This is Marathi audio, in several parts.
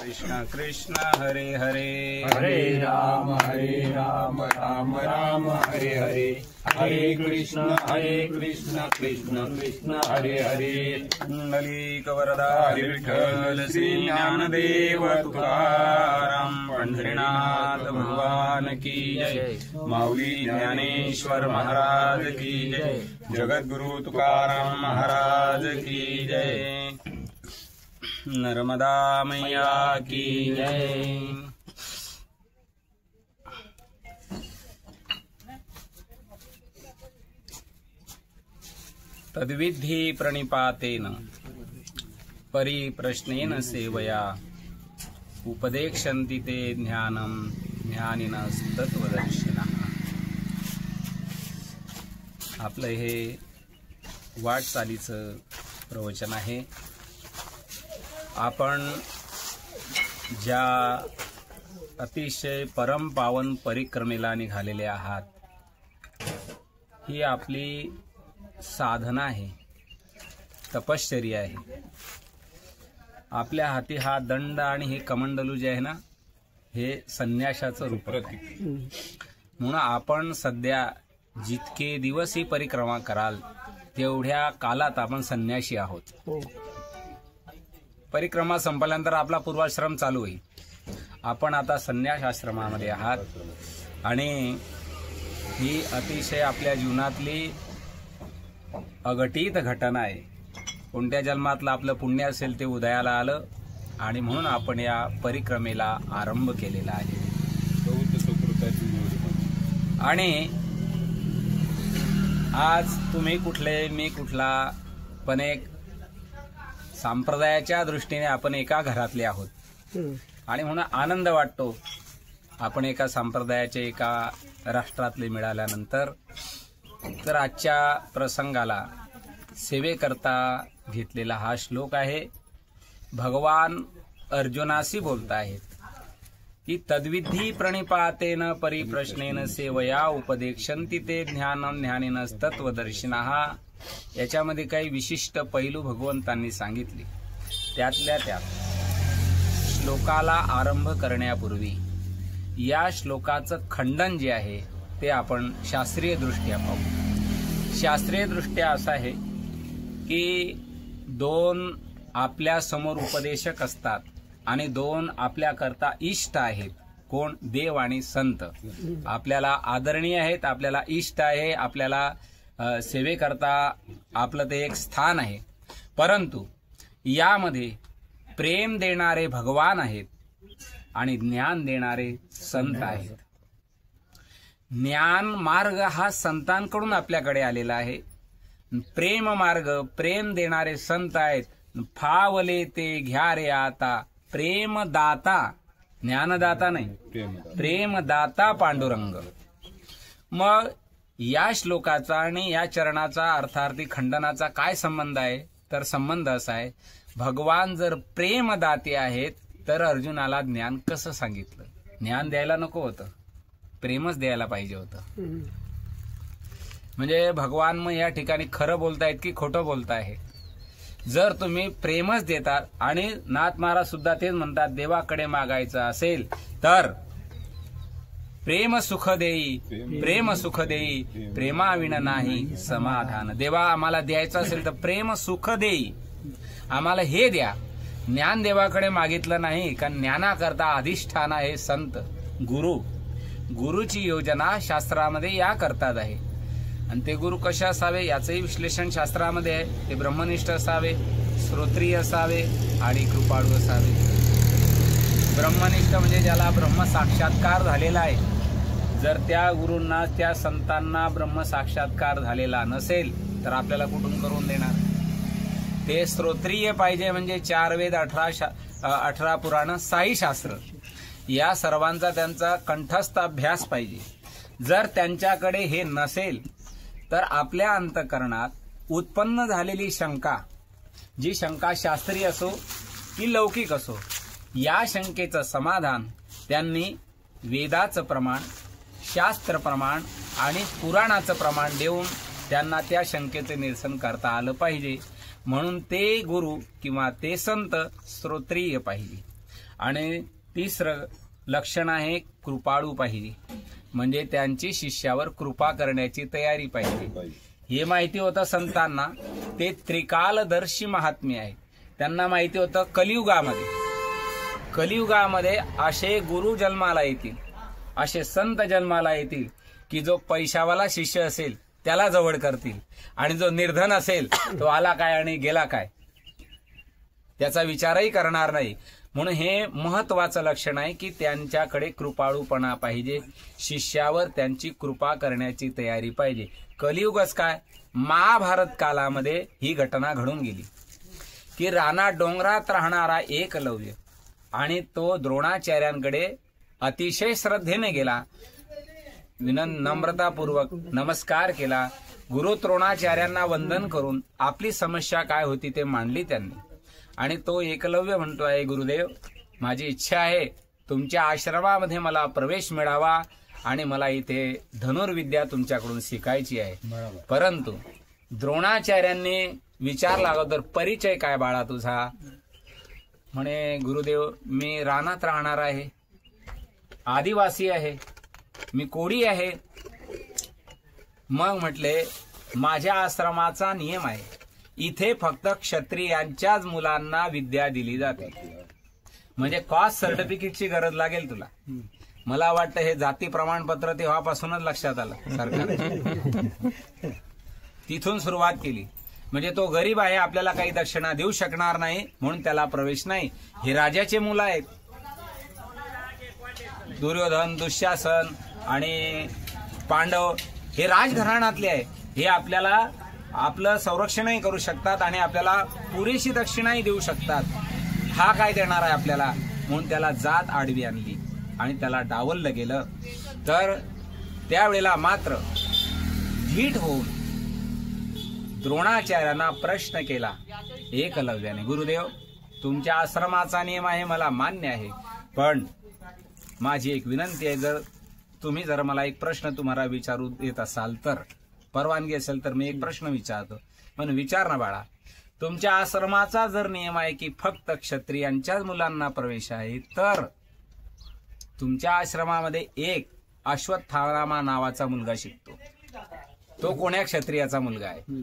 कृष्ण कृष्ण हरे हरे हरे राम राम राम हरे हरे हरे कृष्ण कृष्ण कृष्ण हरे हरे पुंडलीक वरदा हरि विठ्ठल श्री ज्ञानदेव तुकाराम पंढरीनाथ भगवान की जय। माऊली ज्ञानेश्वर महाराज की जय। जगद्गुरु तुकाराम महाराज की जय। नर्मदा मैया की जय। तद्विद्धि प्रणिपातेन परिप्रश्नेन सेवया उपदेक्षन्ति ते ज्ञानं ज्ञानिनस्तत्त्वदर्शिनः। आपलं हे वाटचालीचं प्रवचन आहे। आपण ज्या अतिशय परम पावन परिक्रमेला निघालेले आहात, ही आपली साधना आहे, तपश्चर्या आहे। आपल्या हाती हा दंड आणि हे कमंडलू जे आहे ना, हे संन्यासाचं रूप आहे। म्हणून आपण सध्या जितके दिवस ही परिक्रमा कराल तेवढ्या कालात आपण संन्यासी आहोत। परिक्रमा संपल्यानंतर आपला पूर्वाश्रम चालू होईल। आपण आता संन्यास आश्रमामध्ये आहात आणि ही अतिशय आपल्या जीवनातली अघटित घटना आहे। कोणत्या जन्मातलं आपलं पुण्य असेल ते उदयाला आलं आणि म्हणून आपण या परिक्रमेला आरंभ केलेला आहे। आणि आज तुम्ही कुठले मी कुठला, पण एक संप्रदायाच्या दृष्टीने आपण एका घरातले आहोत आणि म्हणून आनंद वाटतो। आपण एका संप्रदायाचे एका राष्ट्रातले मिळाल्यानंतर तर आजच्या प्रसंगाला सेवेकरता घेतलेला हा श्लोक आहे। भगवान अर्जुनाशी बोलत आहेत की तद्विद्धि प्रणिपातेन परिप्रश्नेन सेवया उपदेक्षन्ति ते ज्ञानं ज्ञानिनस्तत्त्वदर्शिनः। याच्यामध्ये काही विशिष्ट पैलू भगवंतांनी सांगितले। त्यातल्या त्यात श्लोकाला आरंभ करण्यापूर्वी या श्लोकाचं खंडन जे आहे ते आपण शास्त्रीय दृष्ट्या पाहू। शास्त्रीय दृष्ट्या असं आहे की दोन आपल्या समोर उपदेशक असतात आणि दोन आपल्याकरता इष्ट आहेत। कोण? देव आणि संत। आपल्याला आदरणीय आहेत, आपल्याला इष्ट आहे, आपल्याला सेवेकरता आपलं ते एक स्थान आहे। परंतु यामध्ये प्रेम देणारे भगवान आहेत आणि ज्ञान देणारे संत आहेत। ज्ञान मार्ग हा संतांकडून आपल्याकडे आलेला आहे। प्रेम मार्ग, प्रेम देणारे संत आहेत। फावले ते घ्या रे आता प्रेमदाता, ज्ञानदाता नाही, प्रेमदाता पांडुरंग। मग या श्लोकाचा आणि या चरणाचा अर्थार्थी खंडनाचा काय संबंध आहे? तर संबंध असा आहे, भगवान जर प्रेमदाते आहेत तर अर्जुनाला ज्ञान कसं सांगितलं? ज्ञान द्यायला नको होतं, प्रेमच द्यायला पाहिजे होतं। म्हणजे भगवान मग या ठिकाणी खरं बोलतायत की खोटं बोलताय? जर तुम्ही प्रेमच देतात आणि नाथ महाराज सुद्धा तेच म्हणतात, देवाकडे मागायचं असेल तर प्रेम सुख देई, प्रेम सुख देई, प्रेमाविण नाही समाधान। देवा आम्हाला द्यायचं असेल तर प्रेम सुख देई, आम्हाला हे द्या। ज्ञान देवाकडे मागितलं नाही, कारण ज्ञानाकरता अधिष्ठान आहे संत गुरु। गुरुची योजना शास्त्रामध्ये या करतात आहे आणि ते गुरु कसे असावे याचंही विश्लेषण शास्त्रामध्ये आहे। ते ब्रह्मनिष्ठ असावे, श्रोत्रिय असावे आणि कृपाळू असावे। ब्रह्मनिष्ठ म्हणजे ज्याला ब्रह्म साक्षात्कार झालेला आहे। जर त्या गुरूंना, त्या संतांना ब्रह्म साक्षात्कार झालेला नसेल तर आपल्याला कुठून करून देणार? ते श्रोत्रिय पाहिजे, म्हणजे 4 वेद 18 पुराण 6 शास्त्र या सर्वांचा त्यांचा कंठस्थ अभ्यास पाहिजे। जर त्यांच्याकडे हे नसेल तर आपल्या अंतःकरणात उत्पन्न झालेली शंका, जी शंका शास्त्रीय असो की लौकिक असो, या शंकेचं समाधान त्यांनी वेदाचं प्रमाण, शास्त्र प्रमाण आणि पुराणाचं प्रमाण देऊन त्यांना त्या शंकेचे निरसन करता आलं पाहिजे। म्हणून ते गुरु किंवा ते संत श्रोत्रिय पाहिजे आणि तिसरं लक्षण आहे कृपाळू पाहिजे, म्हणजे त्यांची शिष्यावर कृपा करण्याची तयारी पाहिजे. हे माहिती होतं संतांना. ते त्रिकालदर्शी महात्मे आहे. त्यांना माहिती होतं कलियुगामध्ये असे गुरु जन्माला येतील, असे संत जन्माला येतील की जो पैशावाला शिष्य असेल त्याला जवळ करतील, आणि जो निर्धन असेल तो आला काय आणि गेला काय त्याचा विचारही करणार नाही. म्हणून हे महत्वाचं लक्षण आहे की त्यांच्याकडे कृपाळूपणा पाहिजे, शिष्यावर त्यांची कृपा करण्याची तयारी पाहिजे. कलियुगच काय, महाभारत कालामध्ये ही घटना घडून गेली की राणा डोंगरात राहणारा एकलव्य आणि तो द्रोणाचार्यांकडे अतिशय श्रद्धेने गेला, नम्रतापूर्वक नमस्कार केला. गुरु द्रोणाचार्यांना वंदन करून आपली समस्या काय होती ते मांडली त्यांनी. आणि तो एकलव्य म्हणतो आहे, गुरुदेव माझी इच्छा आहे तुमच्या आश्रमामध्ये मला प्रवेश मिळावा आणि मला इथे धनुर्विद्या तुमच्याकडून शिकायची आहे. परंतु द्रोणाचार्यांनी विचारला अगोदर, परिचय काय बाळा तुझा? म्हणे, गुरुदेव मी रानात राहणार आहे, आदिवासी आहे, मी कोडी आहे. मग म्हटले, माझ्या आश्रमाचा नियम आहे, इथे फक्त क्षत्रियांच्याच मुलांना विद्या दिली जाते. म्हणजे कास्ट सर्टिफिकेटची गरज लागेल तुला. मला वाटतं हे जाती प्रमाणपत्र तेव्हापासूनच लक्षात आलं सरकार. तिथून सुरुवात केली. म्हणजे तो गरीब आहे, आपल्याला काही दक्षिणा देऊ शकणार नाही, म्हणून त्याला प्रवेश नाही. हे राजाचे मुलं आहेत, दुर्योधन, दुःशासन आणि पांडव हे राजघराण्यातले आहे. हे आपल्याला आपलं संरक्षणही करू शकतात आणि आपल्याला पुरेशी दक्षिणाही देऊ शकतात. हा काय देणार आहे आपल्याला? म्हणून त्याला जात आडवी आणली आणि त्याला डावललं गेलं. तर त्यावेळेला मात्र धीट होऊन द्रोणाचार्यांना प्रश्न केला एकलव्याने, गुरुदेव तुमच्या आश्रमाचा नियम आहे, मला मान्य आहे, पण माझी एक विनंती आहे, जर तुम्ही मला एक प्रश्न तुम्हाला विचारू देत असाल तर, परवानगी असेल तर मी एक प्रश्न विचारतो. म्हणून विचार ना बाळा, तुमच्या आश्रमाचा जर नियम आहे की फक्त क्षत्रियांच्याच मुलांना प्रवेश आहे, तर तुमच्या आश्रमामध्ये एक अश्वत्थामा नावाचा मुलगा शिकतो. तो कोण्या क्षत्रियाचा मुलगा आहे?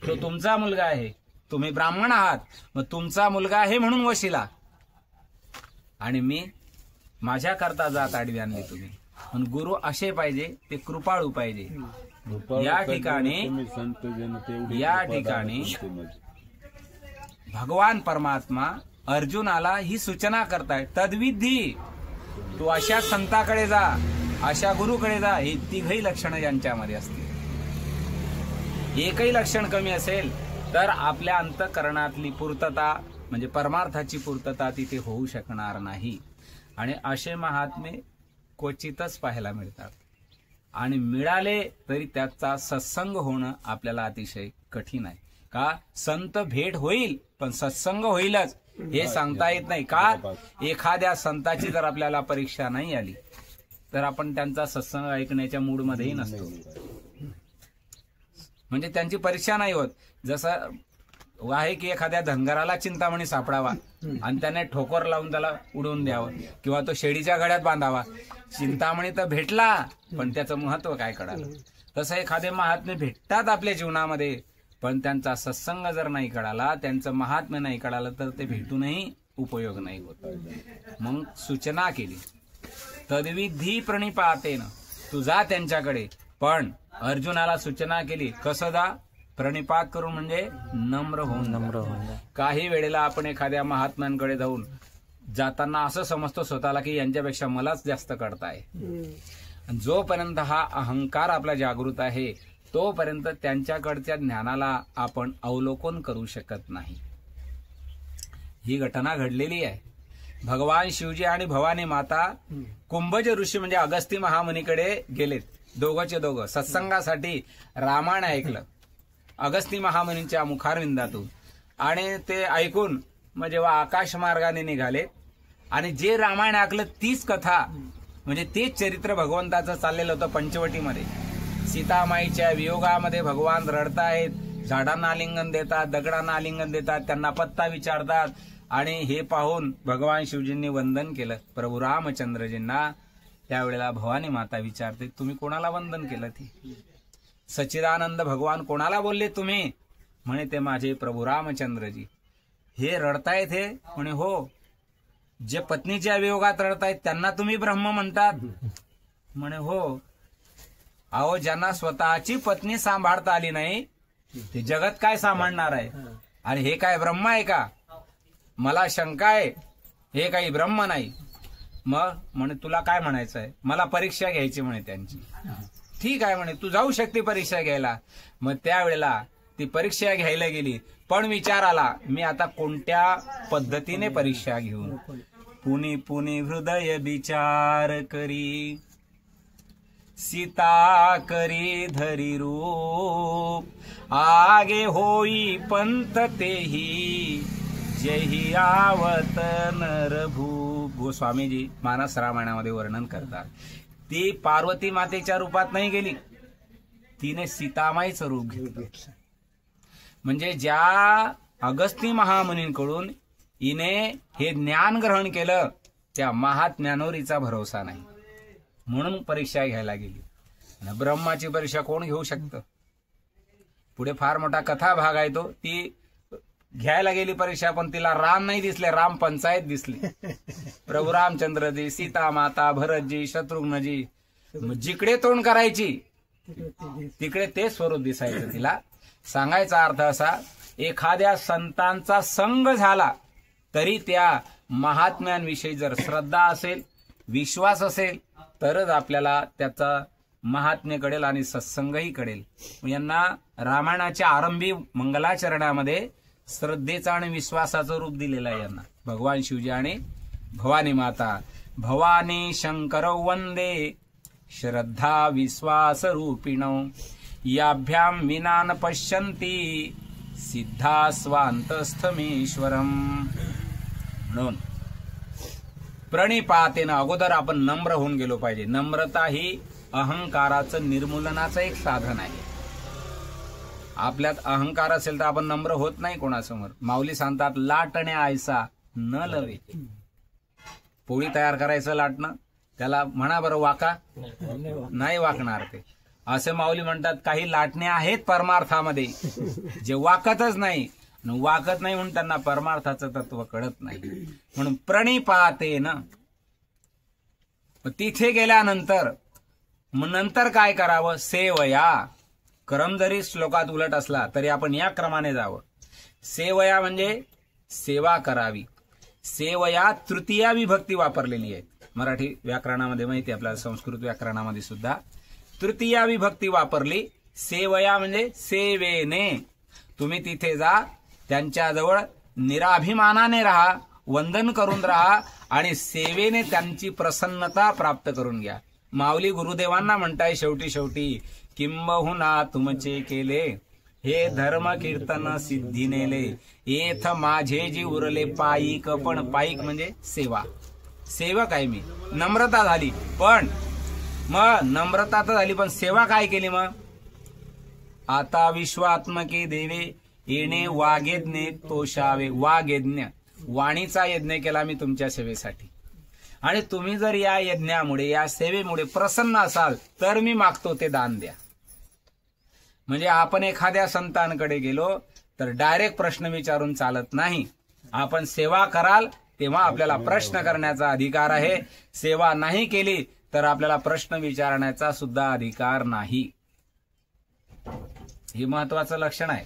तो तुमचा मुलगा आहे. तुम्ही ब्राह्मण आहात, मग तुमचा मुलगा आहे म्हणून वशिला, आणि मी माझ्या करता जात आडवी आणली तुम्ही. म्हणून गुरु असे पाहिजे, ते कृपाळू पाहिजे. या ठिकाणी भगवान परमात्मा अर्जुनाला ही सूचना करताय, तद्विधी तू अशा संताकडे जा, अशा गुरुकडे जा. ही तिघही लक्षणं यांच्यामध्ये असतील. एकही लक्षण कमी असेल तर आपल्या अंतःकरणातली पूर्तता म्हणजे परमार्थाची पूर्तता तिथे होऊ शकणार नाही. आणि असे महात्मे क्वचितच पाहायला मिळतात, आणि मिळाले तरी त्याचा सत्संग होणं आपल्याला अतिशय कठीण आहे. का? संत भेट होईल पण सत्संग होईलच हे सांगता येत नाही. का? एखाद्या संताची जर आपल्याला परीक्षा नाही आली तर आपण त्यांचा सत्संग ऐकण्याच्या मूडमध्येही नसतो. म्हणजे त्यांची परीक्षा नाही होत. जसं आहे की एखाद्या धनगराला चिंतामणी सापडावा आणि त्याने ठोकर लावून त्याला उडवून द्यावं, किंवा तो शेडीच्या गळ्यात बांधावा. चिंतामणी तर भेटला पण त्याचं महत्व काय कळालं. तसं एखादे महात्मे भेटतात आपल्या जीवनामध्ये, पण त्यांचा सत्संग जर नाही कळाला, त्यांचं महात्म्य नाही कळालं, तर ते भेटूनही उपयोग नाही होत. मग सूचना केली, तद्विधी प्रणिपातेन, तू जा त्यांच्याकडे. पण अर्जुनाला सूचना केली, कसं जा? प्रणिपात करून, म्हणजे नम्र होऊन. काही वेळेला आपण एखाद्या महात्म्यांकडे जाऊन जाताना असं समजतो स्वतःला की यांच्यापेक्षा मलाच जास्त कळताय. जोपर्यंत हा अहंकार आपला जागृत आहे तोपर्यंत त्यांच्याकडच्या ज्ञानाला आपण अवलोकन करू शकत नाही. ही घटना घडलेली आहे. भगवान शिवजी आणि भवानी माता कुंभज ऋषी म्हणजे अगस्ती महामुनीकडे गेलेत. दोघंचे दोघं सत्संगासाठी रामायण ऐकलं अगस्ती महामुनींच्या मुखारविंदातून, आणि ते ऐकून मग जेव्हा आकाश मार्गाने निघाले आणि जे रामायण ऐकलं तीच कथा म्हणजे तेच चरित्र भगवंताचं चाललेलं होतं पंचवटीमध्ये. सीतामाईच्या वियोगामध्ये भगवान रडतायत, झाडांना आलिंगन देतात, दगडांना आलिंगन देतात, त्यांना पत्ता विचारतात, आणि हे पाहून भगवान शिवजींनी वंदन केलं प्रभू रामचंद्रजींना. त्यावेळेला भवानी माता विचारते, तुम्ही कोणाला वंदन केलं? ती सच्चिदानंद भगवान कोणाला बोलले तुम्ही? म्हणे ते माझे प्रभू रामचंद्रजी. हे रडतायत हे? म्हणे हो. जे पत्नीच्या वियोगात रडतायत त्यांना तुम्ही ब्रह्म म्हणतात? म्हणे हो. अहो, ज्यांना स्वतःची पत्नी सांभाळता आली नाही ते जगत काय सांभाळणार आहे? आणि हे काय ब्रह्म आहे का? मला शंका आहे, हे काही ब्रह्म नाही. मग म्हणे तुला काय म्हणायचं आहे? मला परीक्षा घ्यायची म्हणे त्यांची. ठीक आहे म्हणे, तू जाऊ शकते परीक्षा घ्यायला. मग त्यावेळेला ती परीक्षा घ्यायला गेली, पण विचार आला मी आता कोणत्या पद्धतीने परीक्षा घेऊ? पुनी पुनी हृदय विचार करी, सीता करी धरी रूप, आगे होई पंत तेही, जेही आवत नरभूप. गोस्वामीजी मानस रामायणामध्ये वर्णन करतात. ती पार्वती मातेच्या रूपात नाही गेली, तिने सीतामाईचं रूप घेतलं. म्हणजे ज्या अगस्ती महामुनींकडून हिने हे ज्ञान ग्रहण केलं त्या महाज्ञानावर हिचा भरोसा नाही, म्हणून परीक्षा घ्यायला गेली. आणि ब्रह्माची परीक्षा कोण घेऊ शकतं? पुढे फार मोठा कथा भाग आहे तो. ती घ्यायला गेली परीक्षा, पण तिला राम नाही दिसले, राम पंचायत दिसली. प्रभू रामचंद्रजी, सीता माता, भरतजी, शत्रुघ्नजी. जिकडे तोंड करायची तिकडे ते स्वरूप दिसायचं तिला. सांगायचा अर्थ असा, एखाद्या संतांचा संग झाला तरी त्या महात्म्यांविषयी जर श्रद्धा असेल, विश्वास असेल, तरच आपल्याला त्याचा महात्म्य कळेल आणि सत्संगही कळेल. यांना रामायणाच्या आरंभी मंगलाचरणामध्ये श्रद्धेचं आणि विश्वासाचं रूप दिलेलं आहे यांना भगवान शिवजी आणि भवानी माता. भवानी शंकर वंदे श्रद्धा विश्वास रूपिणौ, याभ्याम विना न पश्यन्ति सिद्धा स्वांतस्थमीश्वरम. म्हणून प्रणिपातेनं अगोदर आपण नम्र होऊन गेलो पाहिजे. नम्रता ही अहंकाराचं निर्मूलनाचं एक साधन आहे. आपल्यात अहंकार असेल तर आपण नम्र होत नाही कोणासमोर. माऊली सांगतात, लाटणे आयसा न लवे. पोळी तयार करायचं लाटणं, त्याला म्हणा बरं वाका, नाही वाकणार ते. असे माऊली म्हणतात काही लाटणे आहेत परमार्थामध्ये जे वाकतच नाही. वाकत नाही म्हणून त्यांना परमार्थाचं तत्व कळत नाही. म्हणून प्रणिपातेनं तिथे गेल्यानंतर मग नंतर काय करावं? सेवया. क्रम जरी श्लोकात उलट असला तरी आपण या क्रमाने जावं. सेवया म्हणजे सेवा करावी. सेवया तृतीया विभक्ती वापरलेली आहे मराठी व्याकरणामध्ये, माहिती आपल्याला, संस्कृत व्याकरणामध्ये सुद्धा तृतीया विभक्ती वापरली. सेवया म्हणजे सेवेने. तुम्ही तिथे जा, त्यांच्याजवळ निराभिमानाने राहा, वंदन करून राहा आणि सेवेने त्यांची प्रसन्नता प्राप्त करून घ्या. माऊली गुरुदेवांना म्हणताय शेवटी किंबहुना तुमचे केले, हे धर्म कीर्तन सिद्धी नेले, येथ माझे जी उरले पाईक. पण पाईक म्हणजे सेवा, सेवक आहे मी. नम्रता झाली, पण मग नम्रता तर झाली, पण सेवा काय केली मग? आता विश्वात्मके देवे येणे वागेज्ञे तोषावे. वागयज्ञ, वाणीचा यज्ञ केला मी तुमच्या सेवेसाठी. आणि तुम्ही जर या यज्ञामुळे, या सेवेमुळे प्रसन्न असाल तर मी मागतो ते दान द्या. म्हणजे आपण एखाद्या संतांकडे गेलो तर डायरेक्ट प्रश्न विचारून चालत नाही. आपण सेवा कराल तेव्हा आपल्याला प्रश्न करण्याचा अधिकार आहे. सेवा नाही केली तर आपल्याला प्रश्न विचारण्याचा सुद्धा अधिकार नाही. हे महत्वाचं लक्षण आहे.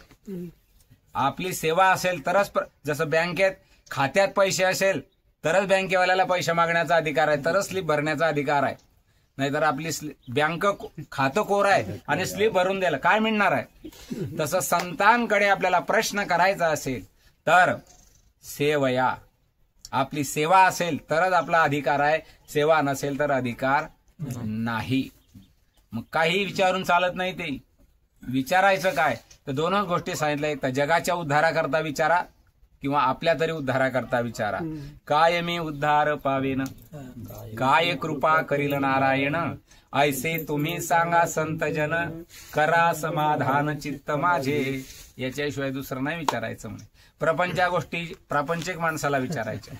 आपली सेवा असेल तरच, जसं बँकेत खात्यात पैसे असेल तरच बँकेवाल्याला पैसे मागण्याचा अधिकार आहे, तरच स्लिप भरण्याचा अधिकार आहे. नाहीतर आपली बँक खातं कोर आहे आणि स्लिप भरून द्यायला काय मिळणार आहे? तसं संतांकडे आपल्याला प्रश्न करायचा असेल तर सेवया, आपली सेवा असेल तरच आपला अधिकार आहे, सेवा नसेल तर अधिकार नाही. मग काही विचारून चालत नाही. ते विचारायचं काय? तर दोनच गोष्टी सांगितल्या. एक तर जगाच्या उद्धाराकरता विचारा किंवा आपल्या तरी उद्धाराकरता विचारा. काय मी उद्धार पावेन, काय कृपा करील नारायण, ऐसे तुम्ही सांगा संतजन, करा समाधान चित्त माझे. याच्याशिवाय दुसरं नाही विचारायचं म्हणे. प्रपंचा गोष्टी प्रापंचिक माणसाला विचारायच्या,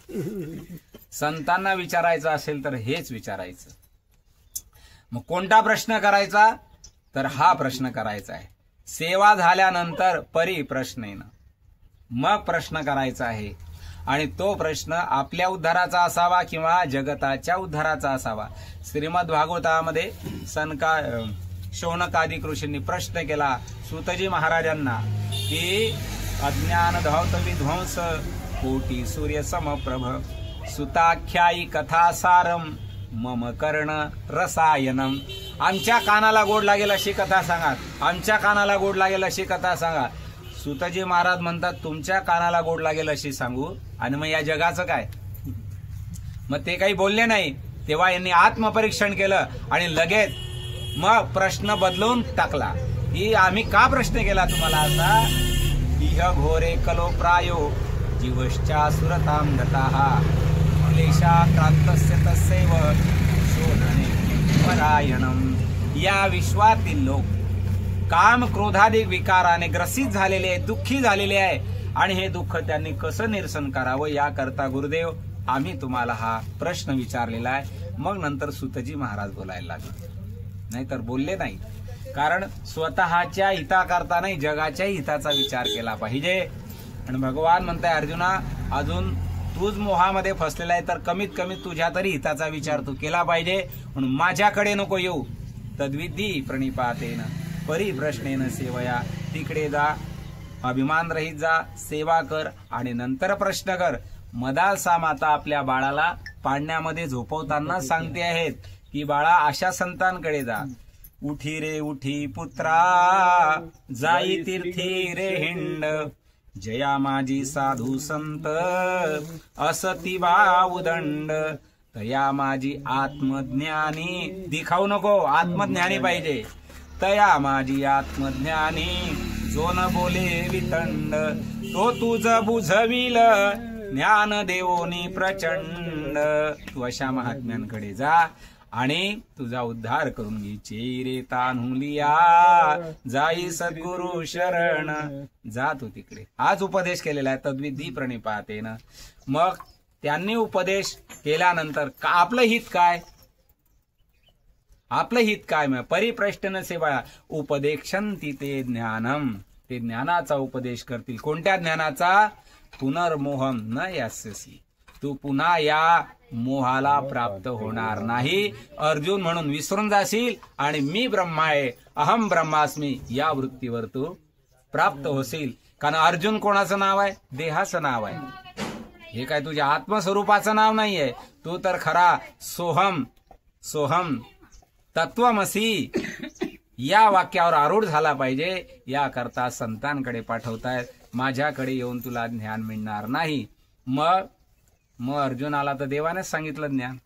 संतांना विचारायचं असेल तर हेच विचारायचं. मग कोणता प्रश्न करायचा तर हा प्रश्न करायचा आहे. सेवा झाल्यानंतर परिप्रश्नेन मग प्रश्न करायचा आहे. आणि तो प्रश्न आपल्या उद्धाराचा असावा किंवा जगताच्या उद्धाराचा असावा. श्रीमद भागवतामध्ये शौनकादिक ऋषींनी प्रश्न केला सूतजी महाराजांना की अज्ञान धावत विध्वंस कोटी सूर्य समप्रभ सुताख्यायी कथासारम मम कर्ण रसायनम. आमच्या कानाला गोड लागेल अशी कथा सांगा, आमच्या कानाला गोड लागेल अशी कथा सांगा. सूतजी महाराज म्हणतात तुमच्या कानाला गोड लागेल अशी सांगू आणि मग या जगाचं काय. मग ते काही बोलले नाही. तेव्हा यांनी आत्मपरीक्षण केलं आणि लगेच मग प्रश्न बदलून टाकला की आम्ही का प्रश्न केला तुम्हाला असा. इह घोरे कलो प्रायो जीवश्चा सुरताम गताहा क्लेशा क्रांतस्य तस्यैव शोधने परायणम. या विश्वातील लोक काम क्रोधादिक विकाराने ग्रसित झालेले आहे, दुःखी झालेले आहे आणि हे दुःख त्यांनी कसं निरसन करावं याकरता गुरुदेव आम्ही तुम्हाला हा प्रश्न विचारलेला आहे. मग नंतर सूतजी महाराज बोलायला लागले, नाहीतर बोलले नाही. कारण स्वतःच्या हिताकरता नाही जगाच्या हिताचा विचार केला पाहिजे. आणि भगवान म्हणताय अर्जुना अजून तूच मोहामध्ये फसलेला आहे तर कमीत कमी तुझ्या तरी हिताचा विचार तू केला पाहिजे. म्हणून माझ्याकडे नको येऊ. तद्विधी प्रणिपातेन परिप्रश्नेन सेवया. तिकडे जा, अभिमान रहित जा, सेवा कर आणि नंतर प्रश्न कर. मदालसा माता आपल्या बाळाला पाळण्यामध्ये झोपवताना सांगते आहेत की बाळा अशा संतांकडे जा. उठी रे उठी पुत्रा जाई तीर्थी रे हिंड जया माझी साधू संत असती बाउदंड तया माझी आत्मज्ञानी. दिखाऊ नको, आत्मज्ञानी पाहिजे. तया माझी आत्मज्ञानी जो न बोले वितंड तो तुझ बुझविल ज्ञान देवोनी प्रचंड. तू अशा महात्म्यांकडे जा आणि तुझा उद्धार करून घे. चेरे तान्हुलिया जाई सद्गुरु शरण. जा तू तिकडे. आज उपदेश केलेला आहे तद्विधी प्रणिपातेन. मग त्यांनी उपदेश केल्यानंतर आपलं हित काय, आपलं हित काय मग परिप्रश्न सेवा उपदेक्षन्ति ते ज्ञानम. ते ज्ञानाचा उपदेश करतील. कोणत्या ज्ञानाचा. पुनर्मोहम न यास्यसी. तू पुन्हा या मोहाला प्राप्त होणार नाही. अर्जुन म्हणून विसरून जाशील आणि मी ब्रह्मा आहे अहम ब्रह्मास्मी या वृत्तीवर तू प्राप्त होशील. कारण अर्जुन कोणाचं नाव आहे. देहाचं नाव आहे. हे काय तुझ्या आत्मस्वरूपाचं नाव नाहीये. तू तर खरा सोहम सोहम तत्वमसी या वाक्यावर आरूढ झाला पाहिजे. याकरता संतांकडे पाठवतायत. माझ्याकडे येऊन तुला ज्ञान मिळणार नाही. मग अर्जुनाला तर देवानेच सांगितलं ज्ञान.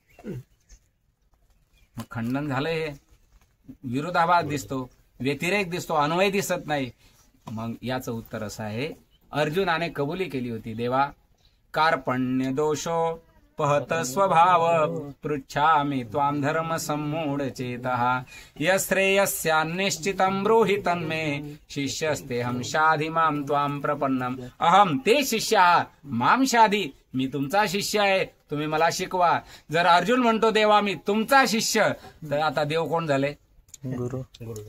मग खंडन झालं. हे विरोधाभास दिसतो, व्यतिरेक दिसतो, अन्वय दिसत नाही. मग याचं उत्तर असं आहे अर्जुनाने कबुली केली होती देवा कार्पण्य दोषो पहत स्वभाव पृच्छामि त्वां धर्म सम्मूढ चेतः यश्रेयस्यान्निश्चितं ब्रूहि तन्मे शिष्यस्तेऽहं शाधि मां त्वां प्रपन्नम. अहम ते शिष्य माम शाधि. मी तुमचा शिष्य आहे, तुम्ही मला शिकवा. जर अर्जुन म्हणतो देवा मी तुमचा शिष्य तर आता देव कोण झाले.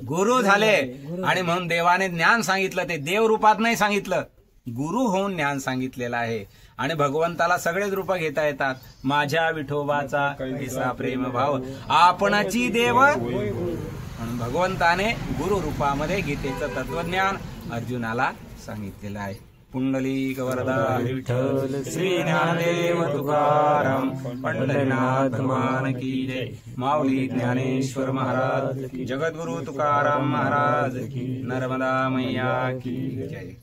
गुरु झाले. आणि म्हणून देवाने ज्ञान सांगितलं ते देव रूपात नाही सांगितलं, गुरु होऊन ज्ञान सांगितलेलं आहे. आणि भगवंताला सगळेच रूप घेता येतात. माझ्या विठोबाचा ऐसा प्रेम भाव आपणाची देव. म्हणून भगवंताने गुरु रूपामध्ये गीतेचं तत्वज्ञान अर्जुनाला सांगितलेलं आहे. पुंडलिक वरदा विठ्ठल श्री ज्ञानदेव तुकाराम पंढरीनाथ मान की जय. माऊली ज्ञानेश्वर महाराज, जगद्गुरु तुकाराम महाराज, नर्मदा मैया की जय.